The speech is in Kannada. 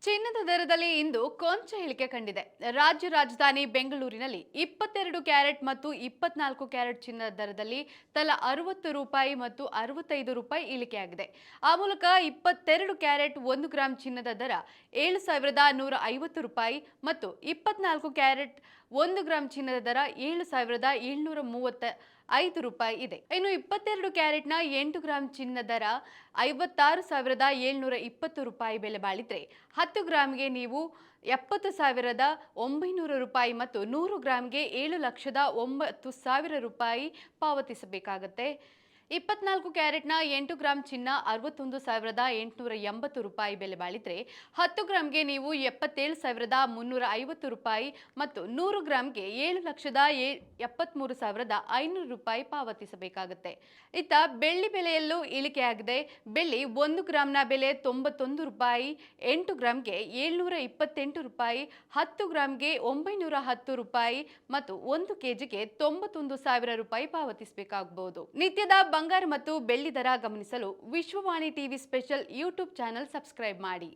ಚಿನ್ನದ ದರದಲ್ಲಿ ಇಂದು ಕೊಂಚ ಇಳಿಕೆ ಕಂಡಿದೆ. ರಾಜ್ಯ ರಾಜಧಾನಿ ಬೆಂಗಳೂರಿನಲ್ಲಿ 22 ಕ್ಯಾರೆಟ್ ಮತ್ತು 24 ಕ್ಯಾರೆಟ್ ಚಿನ್ನದ ದರದಲ್ಲಿ ತಲಾ 60 ರೂಪಾಯಿ ಮತ್ತು 65 ರೂಪಾಯಿ ಇಳಿಕೆಯಾಗಿದೆ. ಆ ಮೂಲಕ 22 ಕ್ಯಾರೆಟ್ 1 ಗ್ರಾಂ ಚಿನ್ನದ ದರ 7,150 ರೂಪಾಯಿ ಮತ್ತು 24 ಕ್ಯಾರೆಟ್ 1 ಗ್ರಾಂ ಚಿನ್ನದ ದರ 7,735 ರೂಪಾಯಿ ಇದೆ. ಇನ್ನು 22 ಕ್ಯಾರೆಟ್ನ 8 ಗ್ರಾಂ ಚಿನ್ನದ ದರ 56,720 ರೂಪಾಯಿ ಬೆಲೆ ಬಾಳಿದ್ರೆ 10 ಗ್ರಾಂಗೆ ನೀವು 70,900 ರೂಪಾಯಿ ಮತ್ತು 100 ಗ್ರಾಂಗೆ 7,09,000 ರೂಪಾಯಿ ಪಾವತಿಸಬೇಕಾಗುತ್ತೆ. 24 ಕ್ಯಾರೆಟ್ನ 8 ಗ್ರಾಂ ಚಿನ್ನ 61,880 ರೂಪಾಯಿ ಬೆಲೆ ಬಾಳಿದ್ರೆ 10 ಗ್ರಾಂಗೆ ನೀವು 77,350 ರೂಪಾಯಿ ಮತ್ತು 100 ಗ್ರಾಂಗೆ 7,73,500 ರೂಪಾಯಿ ಪಾವತಿಸಬೇಕಾಗುತ್ತೆ. ಇತ್ತ ಬೆಳ್ಳಿ ಬೆಲೆಯಲ್ಲೂ ಇಳಿಕೆಯಾಗಿದೆ. ಬೆಳ್ಳಿ 1 ಗ್ರಾಂನ ಬೆಲೆ 91 ರೂಪಾಯಿ, 8 ಗ್ರಾಂಗೆ 728 ರೂಪಾಯಿ, 10 ಗ್ರಾಂಗೆ 910 ರೂಪಾಯಿ ಮತ್ತು 1 ಕೆಜಿಗೆ 91,000 ರೂಪಾಯಿ ಪಾವತಿಸಬೇಕಾಗಬಹುದು. ನಿತ್ಯದ ಬಂಗಾರ ಮತ್ತು ಬೆಳ್ಳಿ ದರ ಗಮನಿಸಲು Vishwavani TV special YouTube channel subscribe ಮಾಡಿ.